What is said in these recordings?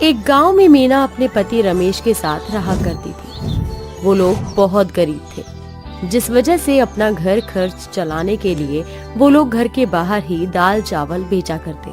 एक गांव में मीना अपने पति रमेश के साथ रहा करती थी। वो लोग बहुत गरीब थे, जिस वजह से अपना घर खर्च चलाने के लिए वो लोग घर के बाहर ही दाल चावल बेचा करते,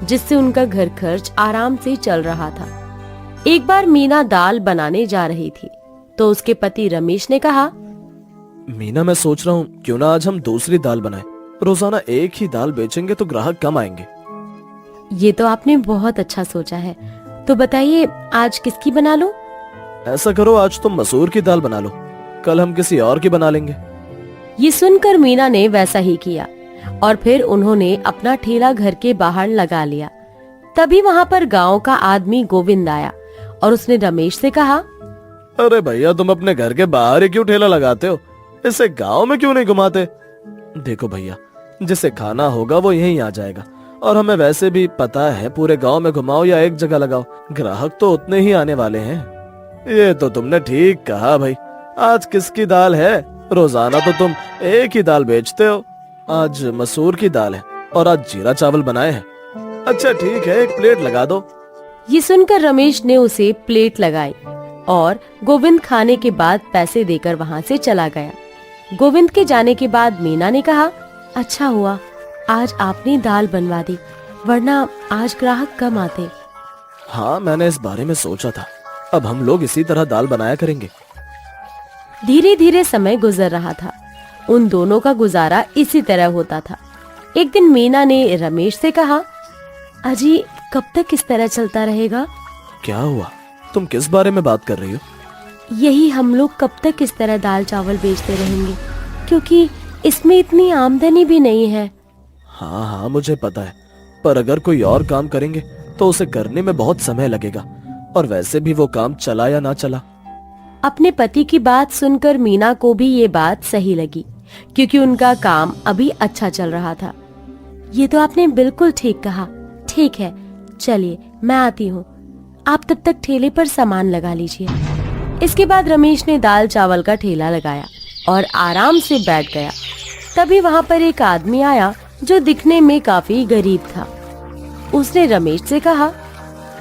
जिससे उनका घर खर्च आराम से चल रहा था। एक बार मीना दाल बनाने जा रही थी तो उसके पति रमेश ने कहा, मीना, मैं सोच रहा हूँ क्यों ना आज हम दूसरी दाल बनाएं। रोजाना एक ही दाल बेचेंगे तो ग्राहक कम आएंगे। ये तो आपने बहुत अच्छा सोचा है। तो बताइए आज किसकी बना लो? ऐसा करो, आज तुम मसूर की दाल बना लो, कल हम किसी और की बना लेंगे। ये सुनकर मीना ने वैसा ही किया और फिर उन्होंने अपना ठेला घर के बाहर लगा लिया। तभी वहाँ पर गांव का आदमी गोविंद आया और उसने रमेश से कहा, अरे भैया, तुम अपने घर के बाहर ही क्यों ठेला लगाते हो? इसे गांव में क्यों नहीं घुमाते? देखो भैया, जिसे खाना होगा वो यहीं आ जाएगा, और हमें वैसे भी पता है पूरे गांव में घुमाओ या एक जगह लगाओ, ग्राहक तो उतने ही आने वाले हैं। ये तो तुमने ठीक कहा भाई। आज किसकी दाल है? रोजाना तो तुम एक ही दाल बेचते हो। आज मसूर की दाल है और आज जीरा चावल बनाए हैं। अच्छा ठीक है, एक प्लेट लगा दो। ये सुनकर रमेश ने उसे प्लेट लगाई और गोविंद खाने के बाद पैसे देकर वहाँ से चला गया। गोविंद के जाने के बाद मीना ने कहा, अच्छा हुआ आज आपने दाल बनवा दी, वरना आज ग्राहक कम आते। हाँ, मैंने इस बारे में सोचा था। अब हम लोग इसी तरह दाल बनाया करेंगे। धीरे धीरे समय गुजर रहा था। उन दोनों का गुजारा इसी तरह होता था। एक दिन मीना ने रमेश से कहा, अजी कब तक इस तरह चलता रहेगा? क्या हुआ? तुम किस बारे में बात कर रही हो? यही हम लोग कब तक इस तरह दाल चावल बेचते रहेंगे, क्योंकि इसमें इतनी आमदनी भी नहीं है। हाँ हाँ, मुझे पता है, पर अगर कोई और काम करेंगे तो उसे करने में बहुत समय लगेगा, और वैसे भी वो काम चला या ना चला। अपने पति की बात सुनकर मीना को भी ये बात सही लगी, क्योंकि उनका काम अभी अच्छा चल रहा था। ये तो आपने बिल्कुल ठीक कहा। ठीक है, चलिए मैं आती हूँ, आप तब तक ठेले पर सामान लगा लीजिए। इसके बाद रमेश ने दाल चावल का ठेला लगाया और आराम से बैठ गया। तभी वहाँ पर एक आदमी आया जो दिखने में काफी गरीब था। उसने रमेश से कहा,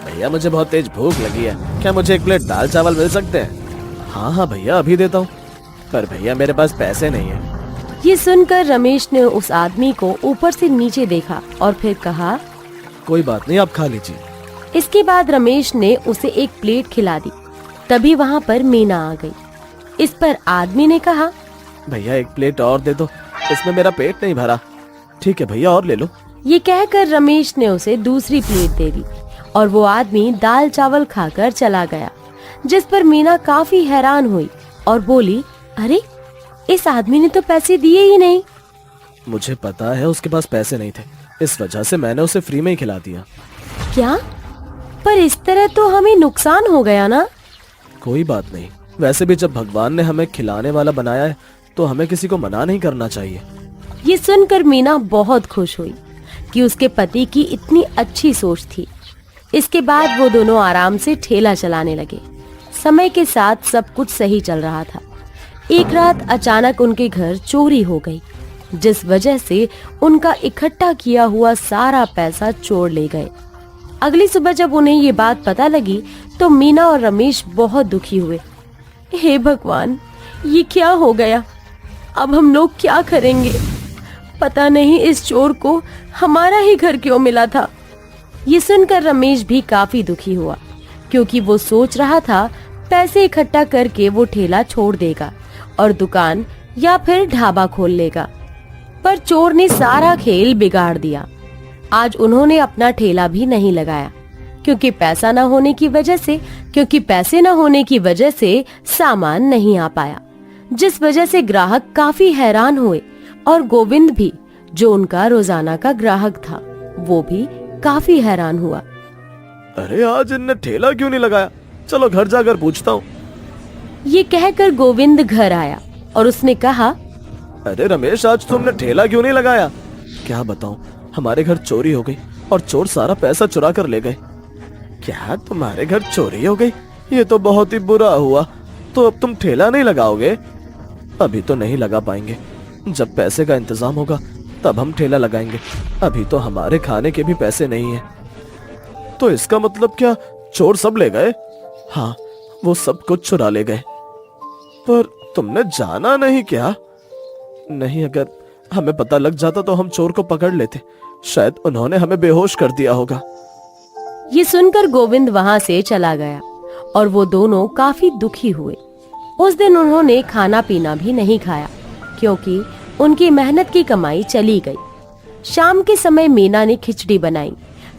भैया मुझे बहुत तेज भूख लगी है, क्या मुझे एक प्लेट दाल चावल मिल सकते हैं? हाँ हाँ भैया, अभी देता हूँ, पर भैया मेरे पास पैसे नहीं है। ये सुनकर रमेश ने उस आदमी को ऊपर से नीचे देखा और फिर कहा, कोई बात नहीं, आप खा लीजिए। इसके बाद रमेश ने उसे एक प्लेट खिला दी। तभी वहाँ पर मीना आ गई। इस पर आदमी ने कहा, भैया एक प्लेट और दे दो, इसमें मेरा पेट नहीं भरा। ठीक है भैया, और ले लो। ये कहकर रमेश ने उसे दूसरी प्लेट दे दी और वो आदमी दाल चावल खाकर चला गया। जिस पर मीना काफी हैरान हुई और बोली, अरे इस आदमी ने तो पैसे दिए ही नहीं। मुझे पता है उसके पास पैसे नहीं थे, इस वजह से मैंने उसे फ्री में ही खिला दिया। क्या? पर इस तरह तो हमें नुकसान हो गया ना। कोई बात नहीं, वैसे भी जब भगवान ने हमें खिलाने वाला बनाया है तो हमें किसी को मना नहीं करना चाहिए। ये सुनकर मीना बहुत खुश हुई कि उसके पति की इतनी अच्छी सोच थी। इसके बाद वो दोनों आराम से ठेला चलाने लगे। समय के साथ सब कुछ सही चल रहा था। एक रात अचानक उनके घर चोरी हो गई, जिस वजह से उनका इकट्ठा किया हुआ सारा पैसा चोर ले गए। अगली सुबह जब उन्हें ये बात पता लगी तो मीना और रमेश बहुत दुखी हुए। हे भगवान, ये क्या हो गया? अब हम लोग क्या करेंगे? पता नहीं इस चोर को हमारा ही घर क्यों मिला था। ये सुनकर रमेश भी काफी दुखी हुआ, क्योंकि वो सोच रहा था पैसे इकट्ठा करके वो ठेला छोड़ देगा और दुकान या फिर ढाबा खोल लेगा। पर चोर ने सारा खेल बिगाड़ दिया। आज उन्होंने अपना ठेला भी नहीं लगाया, क्योंकि पैसे न होने की वजह से सामान नहीं आ पाया, जिस वजह से ग्राहक काफी हैरान हुए और गोविंद भी, जो उनका रोजाना का ग्राहक था, वो भी काफी हैरान हुआ। अरे आज इनने ठेला क्यों नहीं लगाया? चलो घर जाकर पूछता हूँ। ये कहकर गोविंद घर आया और उसने कहा, अरे रमेश, आज तुमने ठेला क्यों नहीं लगाया? क्या बताऊं, हमारे घर चोरी हो गई और चोर सारा पैसा चुरा कर ले गए। क्या तुम्हारे घर चोरी हो गई? ये तो बहुत ही बुरा हुआ। तो अब तुम ठेला नहीं लगाओगे? अभी तो नहीं लगा पाएंगे, जब पैसे का इंतजाम होगा तब हम ठेला लगाएंगे। अभी तो हमारे खाने के भी पैसे नहीं है। तो इसका मतलब क्या चोर सब ले गए? हाँ, वो सब कुछ चुरा ले गए। पर तुमने जाना नहीं क्या? नहीं, अगर हमें पता लग जाता तो हम चोर को पकड़ लेते। शायद उन्होंने हमें बेहोश कर दिया होगा। ये सुनकर गोविंद वहां से चला गया और वो दोनों काफी दुखी हुए। उस दिन उन्होंने खाना पीना भी नहीं खाया क्योंकि उनकी मेहनत की कमाई चली गई। शाम के समय मीना ने खिचड़ी बनाई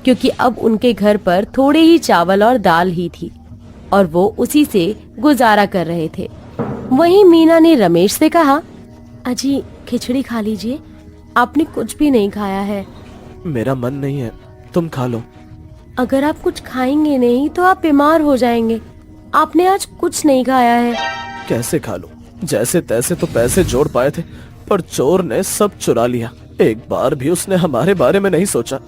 क्योंकि अब उनके घर पर थोड़े ही चावल और दाल ही थी और वो उसी से गुजारा कर रहे थे। वहीं मीना ने रमेश से कहा, अजी खिचड़ी खा लीजिए, आपने कुछ भी नहीं खाया है। मेरा मन नहीं है, तुम खा लो। अगर आप कुछ खाएंगे नहीं तो आप बीमार हो जाएंगे। आपने आज कुछ नहीं खाया है। कैसे खा लूं? जैसे तैसे तो पैसे जोड़ पाए थे, पर चोर ने सब चुरा लिया। एक बार भी उसने हमारे बारे में नहीं सोचा।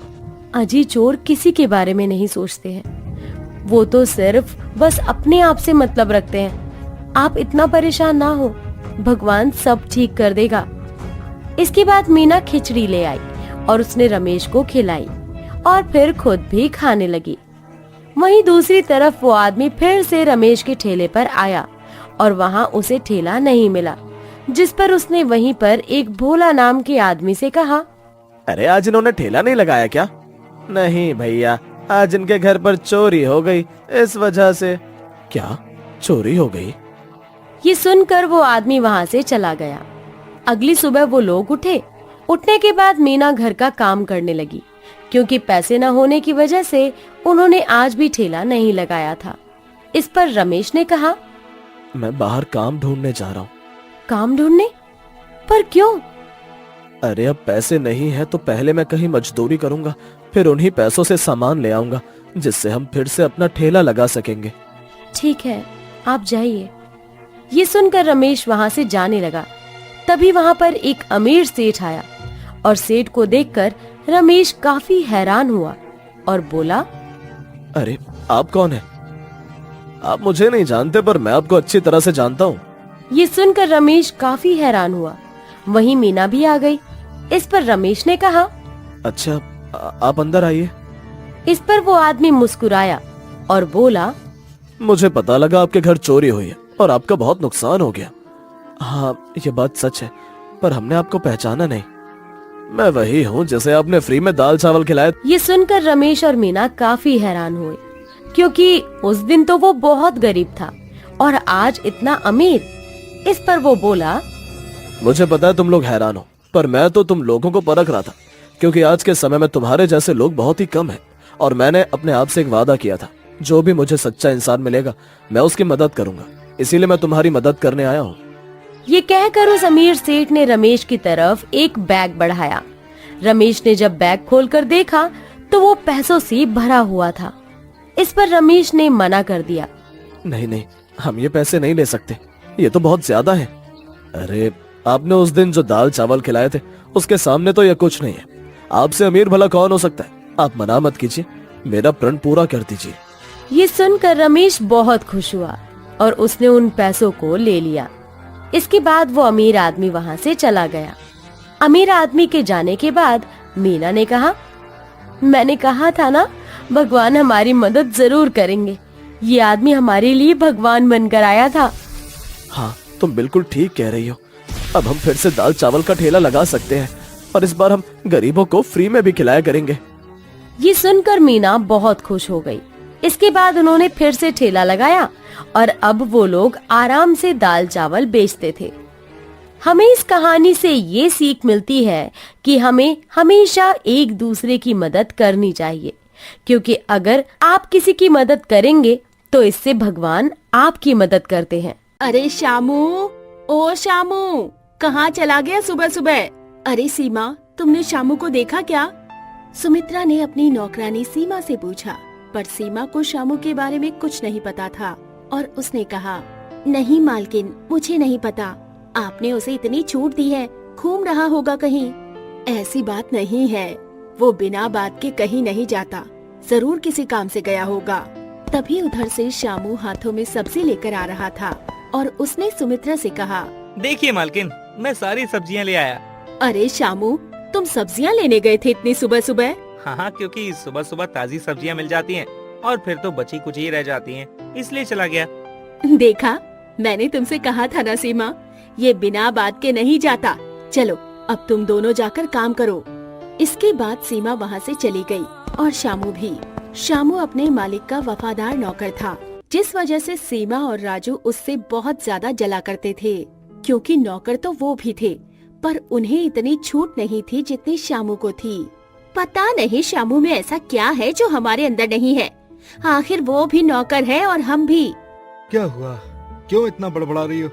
अजी चोर किसी के बारे में नहीं सोचते हैं, वो तो सिर्फ बस अपने आप से मतलब रखते हैं। आप इतना परेशान ना हो, भगवान सब ठीक कर देगा। इसके बाद मीना खिचड़ी ले आई और उसने रमेश को खिलाई और फिर खुद भी खाने लगी। वहीं दूसरी तरफ वो आदमी फिर से रमेश के ठेले पर आया और वहाँ उसे ठेला नहीं मिला, जिस पर उसने वहीं पर एक भोला नाम के आदमी से कहा, अरे आज इन्होंने ठेला नहीं लगाया क्या? नहीं भैया, आज इनके घर पर चोरी हो गई, इस वजह से। क्या चोरी हो गई? ये सुनकर वो आदमी वहाँ से चला गया। अगली सुबह वो लोग उठे। उठने के बाद मीना घर का काम करने लगी क्योंकि पैसे न होने की वजह से उन्होंने आज भी ठेला नहीं लगाया था। इस पर रमेश ने कहा, मैं बाहर काम ढूंढने जा रहा हूँ। काम ढूंढने? पर क्यों? अरे अब पैसे नहीं है तो पहले मैं कहीं मजदूरी करूंगा, फिर उन्हीं पैसों से सामान ले आऊंगा जिससे हम फिर से अपना ठेला लगा सकेंगे। ठीक है, आप जाइए। ये सुनकर रमेश वहाँ से जाने लगा। तभी वहाँ पर एक अमीर सेठ आया और सेठ को देखकर रमेश काफी हैरान हुआ और बोला, अरे आप कौन है? आप मुझे नहीं जानते पर मैं आपको अच्छी तरह से जानता हूँ। ये सुनकर रमेश काफी हैरान हुआ। वहीं मीना भी आ गई। इस पर रमेश ने कहा, अच्छा आप अंदर आइए। इस पर वो आदमी मुस्कुराया और बोला, मुझे पता लगा आपके घर चोरी हुई है और आपका बहुत नुकसान हो गया। हाँ ये बात सच है, पर हमने आपको पहचाना नहीं। मैं वही हूँ जिसे आपने फ्री में दाल चावल खिलाए। ये सुनकर रमेश और मीना काफी हैरान हुए क्योंकि उस दिन तो वो बहुत गरीब था और आज इतना अमीर। इस पर वो बोला, मुझे पता है तुम लोग हैरान हो, पर मैं तो तुम लोगों को परख रहा था क्योंकि आज के समय में तुम्हारे जैसे लोग बहुत ही कम हैं और मैंने अपने आप से एक वादा किया था, जो भी मुझे सच्चा इंसान मिलेगा मैं उसकी मदद करूंगा, इसीलिए मैं तुम्हारी मदद करने आया हूँ। ये कहकर उस अमीर सेठ ने रमेश की तरफ एक बैग बढ़ाया। रमेश ने जब बैग खोलकर देखा तो वो पैसों से भरा हुआ था। इस पर रमेश ने मना कर दिया, नहीं नहीं, हम ये पैसे नहीं ले सकते, ये तो बहुत ज्यादा है। अरे आपने उस दिन जो दाल चावल खिलाए थे उसके सामने तो ये कुछ नहीं है। आपसे अमीर भला कौन हो सकता है? आप मना मत कीजिए, मेरा प्रण पूरा कर दीजिए। ये सुनकर रमेश बहुत खुश हुआ और उसने उन पैसों को ले लिया। इसके बाद वो अमीर आदमी वहाँ से चला गया। अमीर आदमी के जाने के बाद मीना ने कहा, मैंने कहा था ना, भगवान हमारी मदद जरूर करेंगे। ये आदमी हमारे लिए भगवान बनकर आया था। हाँ तुम बिल्कुल ठीक कह रही हो। अब हम फिर से दाल चावल का ठेला लगा सकते हैं और इस बार हम गरीबों को फ्री में भी खिलाया करेंगे। ये सुनकर मीना बहुत खुश हो गई। इसके बाद उन्होंने फिर से ठेला लगाया और अब वो लोग आराम से दाल चावल बेचते थे। हमें इस कहानी से ये सीख मिलती है कि हमें हमेशा एक दूसरे की मदद करनी चाहिए, क्योंकि अगर आप किसी की मदद करेंगे तो इससे भगवान आपकी मदद करते हैं। अरे शामू, ओ शामू, कहाँ चला गया सुबह सुबह? अरे सीमा, तुमने शामू को देखा क्या? सुमित्रा ने अपनी नौकरानी सीमा से पूछा, पर सीमा को शामू के बारे में कुछ नहीं पता था और उसने कहा, नहीं मालकिन, मुझे नहीं पता। आपने उसे इतनी छूट दी है, घूम रहा होगा कहीं। ऐसी बात नहीं है, वो बिना बात के कहीं नहीं जाता, जरूर किसी काम से गया होगा। तभी उधर से शामू हाथों में सब्जी लेकर आ रहा था और उसने सुमित्रा से कहा, देखिए मालकिन, मैं सारी सब्जियां ले आया। अरे शामू, तुम सब्जियां लेने गए थे इतनी सुबह सुबह? हाँ, क्योंकि सुबह सुबह ताजी सब्जियां मिल जाती हैं और फिर तो बची कुछ ही रह जाती हैं, इसलिए चला गया। देखा, मैंने तुमसे कहा था ना सीमा, ये बिना बात के नहीं जाता। चलो अब तुम दोनों जाकर काम करो। इसके बाद सीमा वहाँ से चली गई और शामू भी। शामू अपने मालिक का वफादार नौकर था, जिस वजह से सीमा और राजू उससे बहुत ज्यादा जला करते थे, क्योंकि नौकर तो वो भी थे, पर उन्हें इतनी छूट नहीं थी जितनी शामू को थी। पता नहीं शामू में ऐसा क्या है जो हमारे अंदर नहीं है। आखिर वो भी नौकर है और हम भी। क्या हुआ? क्यों इतना बड़बड़ा रही हो?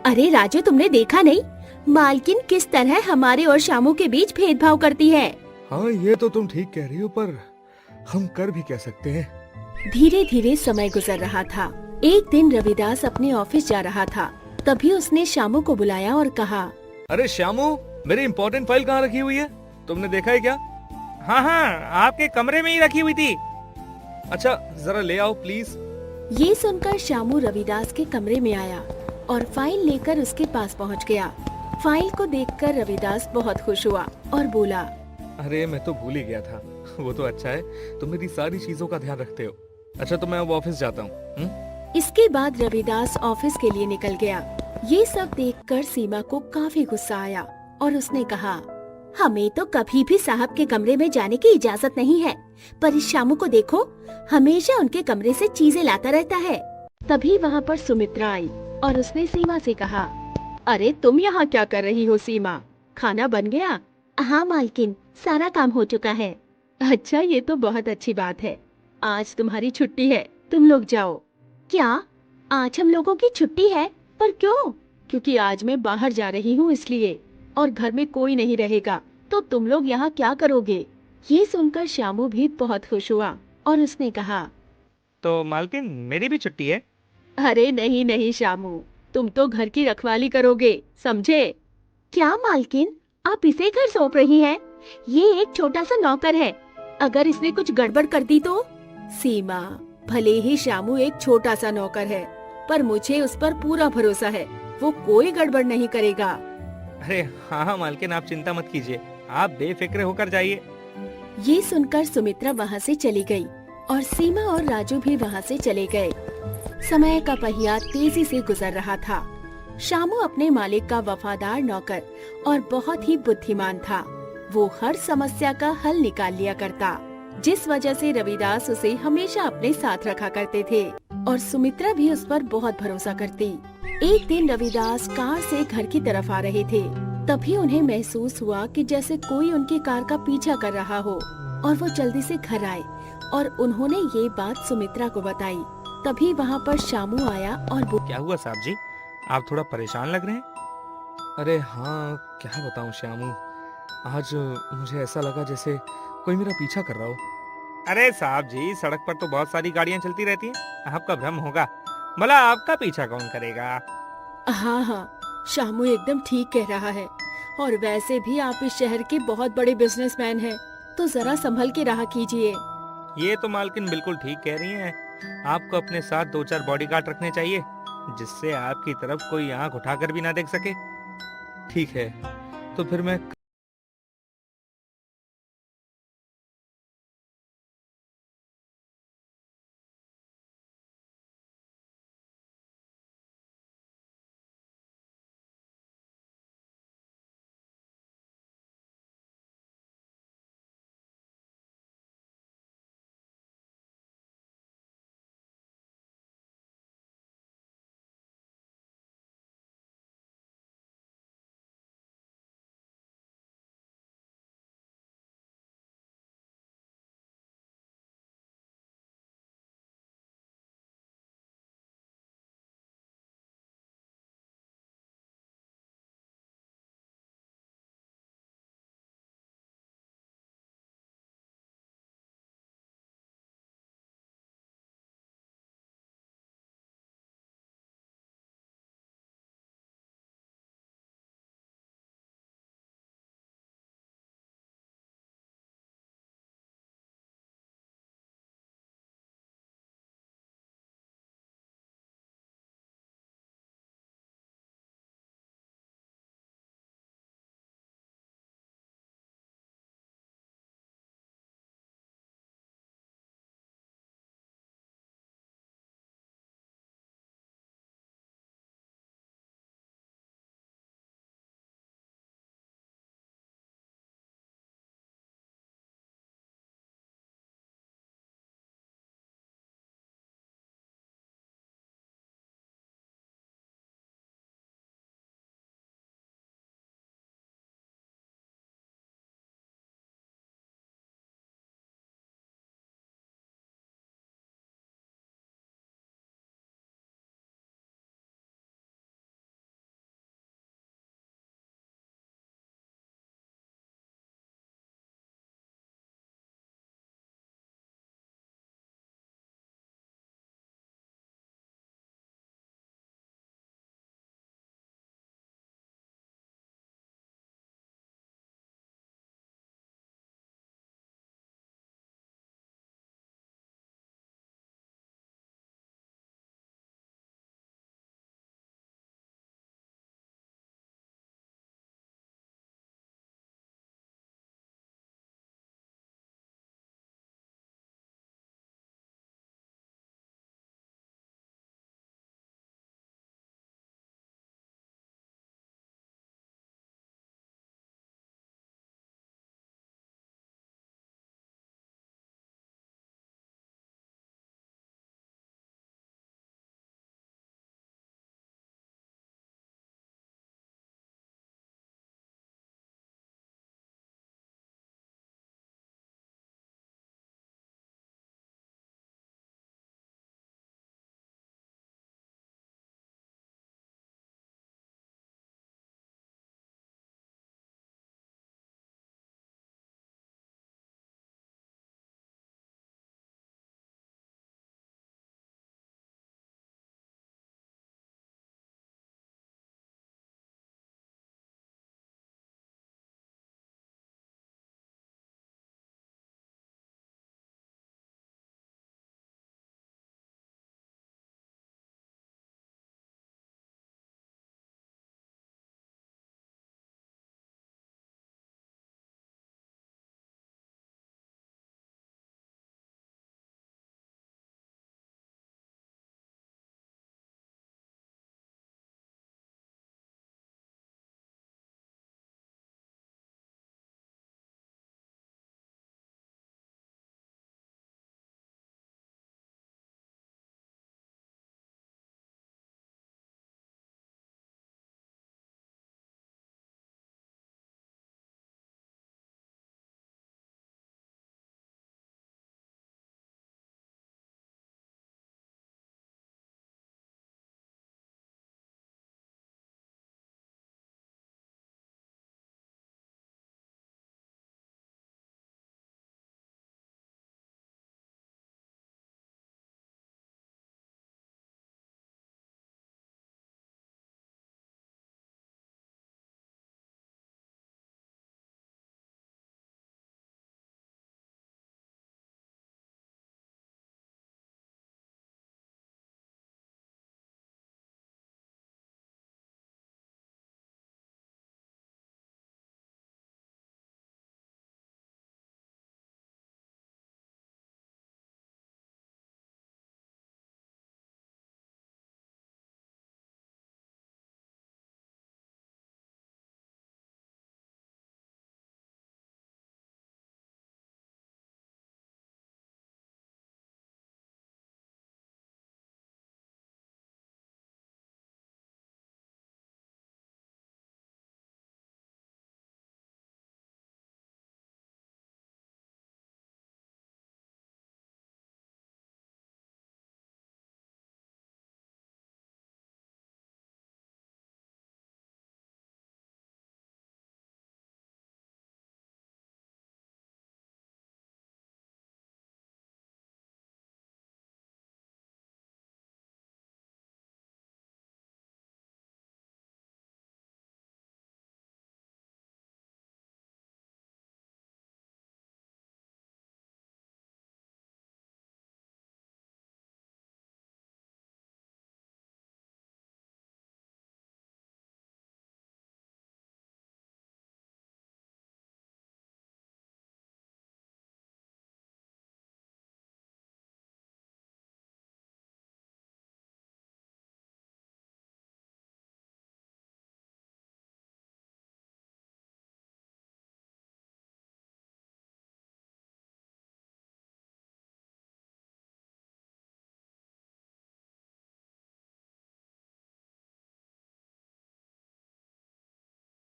अरे राजू, तुमने देखा नहीं मालकिन किस तरह हमारे और शामू के बीच भेदभाव करती है। हाँ, ये तो तुम ठीक कह रही हो, पर हम कर भी कह सकते हैं। धीरे धीरे समय गुजर रहा था। एक दिन रविदास अपने ऑफिस जा रहा था, तभी उसने शामू को बुलाया और कहा, अरे श्यामू, मेरी इम्पोर्टेंट फाइल कहाँ रखी हुई है? तुमने देखा है क्या? हाँ हाँ, आपके कमरे में ही रखी हुई थी। अच्छा, जरा ले आओ प्लीज। ये सुनकर शामू रविदास के कमरे में आया और फाइल लेकर उसके पास पहुंच गया। फाइल को देखकर रविदास बहुत खुश हुआ और बोला, अरे मैं तो भूल ही गया था। वो तो अच्छा है, तुम मेरी सारी चीजों का ध्यान रखते हो। अच्छा, तो मैं अब ऑफिस जाता हूँ। इसके बाद रविदास ऑफिस के लिए निकल गया। ये सब देखकर सीमा को काफी गुस्सा आया और उसने कहा, हमें तो कभी भी साहब के कमरे में जाने की इजाजत नहीं है, पर इस शामू को देखो, हमेशा उनके कमरे से चीजें लाता रहता है। तभी वहाँ पर सुमित्रा आई और उसने सीमा से कहा, अरे तुम यहाँ क्या कर रही हो सीमा? खाना बन गया? हाँ मालकिन, सारा काम हो चुका है। अच्छा, ये तो बहुत अच्छी बात है। आज तुम्हारी छुट्टी है, तुम लोग जाओ। क्या आज हम लोगों की छुट्टी है? पर क्यों? क्योंकि आज मैं बाहर जा रही हूँ इसलिए, और घर में कोई नहीं रहेगा, तो तुम लोग यहाँ क्या करोगे? ये सुनकर श्यामू भी बहुत खुश हुआ और उसने कहा, तो मालकिन, मेरी भी छुट्टी है। अरे नहीं नहीं श्यामू, तुम तो घर की रखवाली करोगे, समझे? क्या मालकिन, आप इसे घर सौंप रही हैं? ये एक छोटा सा नौकर है, अगर इसने कुछ गड़बड़ कर दी तो? सीमा, भले ही श्यामू एक छोटा सा नौकर है, पर मुझे उस पर पूरा भरोसा है, वो कोई गड़बड़ नहीं करेगा। अरे हाँ मालकिन, आप चिंता मत कीजिए, आप बेफिक्र होकर जाइए। ये सुनकर सुमित्रा वहाँ से चली गई और सीमा और राजू भी वहाँ से चले गए। समय का पहिया तेजी से गुजर रहा था। शामू अपने मालिक का वफादार नौकर और बहुत ही बुद्धिमान था। वो हर समस्या का हल निकाल लिया करता, जिस वजह से रविदास उसे हमेशा अपने साथ रखा करते थे और सुमित्रा भी उस पर बहुत भरोसा करती। एक दिन रविदास कार से घर की तरफ आ रहे थे, तभी उन्हें महसूस हुआ कि जैसे कोई उनकी कार का पीछा कर रहा हो, और वो जल्दी से घर आए और उन्होंने ये बात सुमित्रा को बताई। तभी वहाँ पर शामू आया और क्या हुआ साहब जी, आप थोड़ा परेशान लग रहे हैं? अरे हाँ, क्या बताऊं श्यामू, आज मुझे ऐसा लगा जैसे कोई मेरा पीछा कर रहा हो। अरे साहब जी, सड़क पर तो बहुत सारी गाड़ियां चलती रहती हैं, आपका भ्रम होगा। भला आपका पीछा कौन करेगा? हाँ हाँ, शामू एकदम ठीक कह रहा है, और वैसे भी आप इस शहर के बहुत बड़े बिजनेसमैन हैं, तो जरा संभल के रहा कीजिए। ये तो मालकिन बिल्कुल ठीक कह रही हैं। आपको अपने साथ 2-4 बॉडीगार्ड रखने चाहिए, जिससे आपकी तरफ कोई आंख उठाकर भी ना देख सके। ठीक है, तो फिर मैं